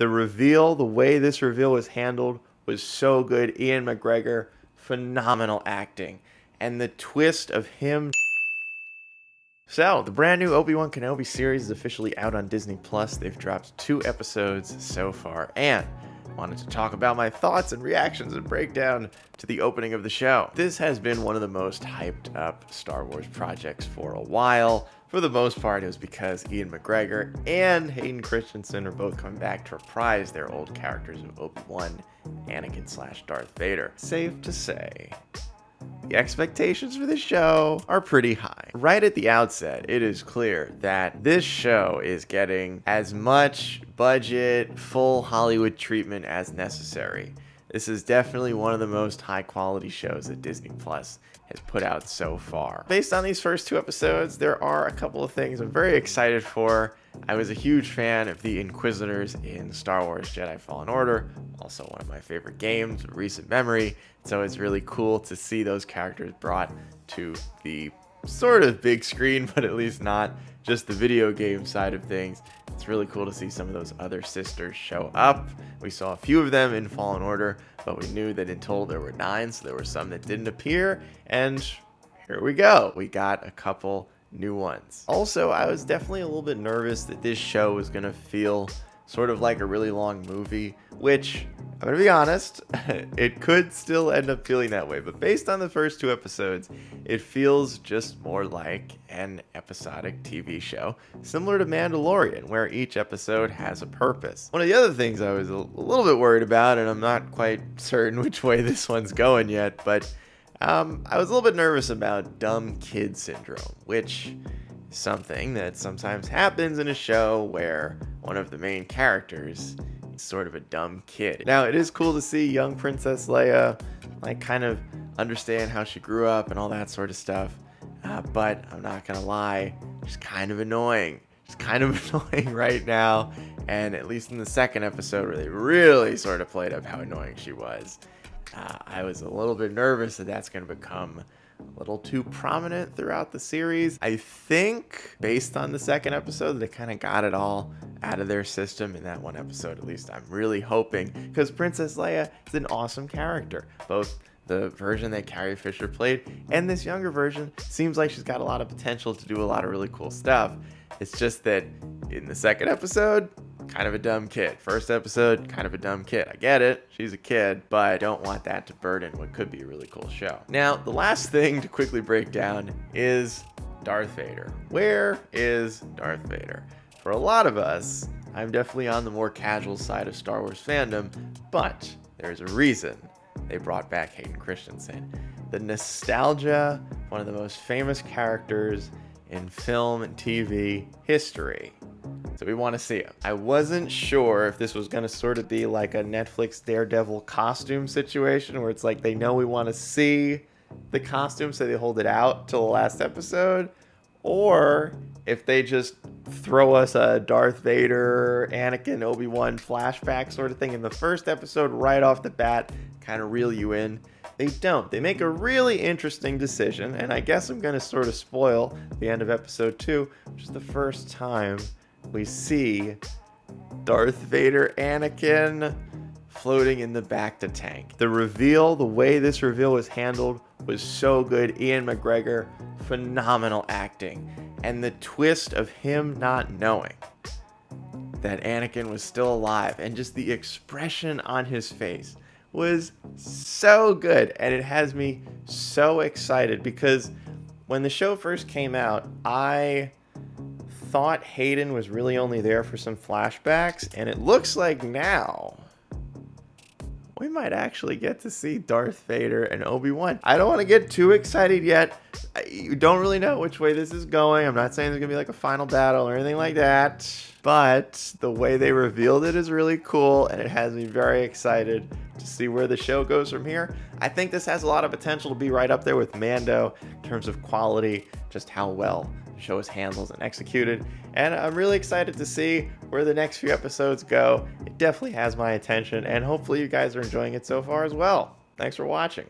The reveal, the way this reveal was handled was so good. Ian McGregor, phenomenal acting. And the twist of him. So, the brand new Obi Wan Kenobi series is officially out on Disney Plus. They've dropped 2 episodes so far, and wanted to talk about my thoughts and reactions and breakdown to the opening of the show. This has been one of the most hyped up Star Wars projects for a while. For the most part, it was because Ian McGregor and Hayden Christensen are both coming back to reprise their old characters of Obi-Wan, Anakin / Darth Vader. Safe to say, the expectations for this show are pretty high. Right at the outset, it is clear that this show is getting as much budget, full Hollywood treatment as necessary. This is definitely one of the most high quality shows that Disney Plus has put out so far. Based on these first 2 episodes, there are a couple of things I'm very excited for. I was a huge fan of the Inquisitors in Star Wars Jedi Fallen Order, also one of my favorite games of recent memory, so it's really cool to see those characters brought to the sort of big screen, but at least not just the video game side of things. It's really cool to see some of those other sisters show up. We saw a few of them in Fallen Order, but we knew that in total there were 9, so there were some that didn't appear, and here we go. We got a couple new ones. Also, I was definitely a little bit nervous that this show was gonna feel sort of like a really long movie, which, I'm gonna be honest, it could still end up feeling that way, but based on the first 2 episodes, it feels just more like an episodic TV show, similar to Mandalorian, where each episode has a purpose. One of the other things I was a little bit worried about, and I'm not quite certain which way this one's going yet, but I was a little bit nervous about dumb kid syndrome, which is something that sometimes happens in a show where one of the main characters is sort of a dumb kid. Now, it is cool to see young Princess Leia, like, kind of understand how she grew up and all that sort of stuff, but I'm not gonna lie, she's kind of annoying. She's kind of annoying right now, and at least in the second episode where they really sort of played up how annoying she was, I was a little bit nervous that that's going to become a little too prominent throughout the series. I think, based on the second episode, they kind of got it all out of their system in that one episode. At least I'm really hoping, because Princess Leia is an awesome character. Both the version that Carrie Fisher played and this younger version seems like she's got a lot of potential to do a lot of really cool stuff. It's just that in the second episode, kind of a dumb kid. First episode, kind of a dumb kid. I get it, she's a kid, but I don't want that to burden what could be a really cool show. Now, the last thing to quickly break down is Darth Vader. Where is Darth Vader? For a lot of us, I'm definitely on the more casual side of Star Wars fandom, but there's a reason they brought back Hayden Christensen. The nostalgia, one of the most famous characters in film and TV history. So we want to see him. I wasn't sure if this was going to sort of be like a Netflix Daredevil costume situation where it's like they know we want to see the costume, so they hold it out till the last episode, or if they just throw us a Darth Vader, Anakin, Obi-Wan flashback sort of thing in the first episode right off the bat, kind of reel you in. They don't. They make a really interesting decision, and I guess I'm going to sort of spoil the end of episode 2, which is the first time we see Darth Vader Anakin floating in the bacta tank. The reveal, the way this reveal was handled was so good. Ian McGregor, phenomenal acting. And the twist of him not knowing that Anakin was still alive and just the expression on his face was so good. And it has me so excited because when the show first came out, I thought Hayden was really only there for some flashbacks, and it looks like now we might actually get to see Darth Vader and Obi-Wan. I don't want to get too excited yet. You don't really know which way this is going. I'm not saying there's gonna be like a final battle or anything like that, but the way they revealed it is really cool, and it has me very excited to see where the show goes from here. I think this has a lot of potential to be right up there with Mando in terms of quality, just how well the show is handled and executed, and I'm really excited to see where the next few episodes go. It definitely has my attention, and hopefully you guys are enjoying it so far as well. Thanks for watching.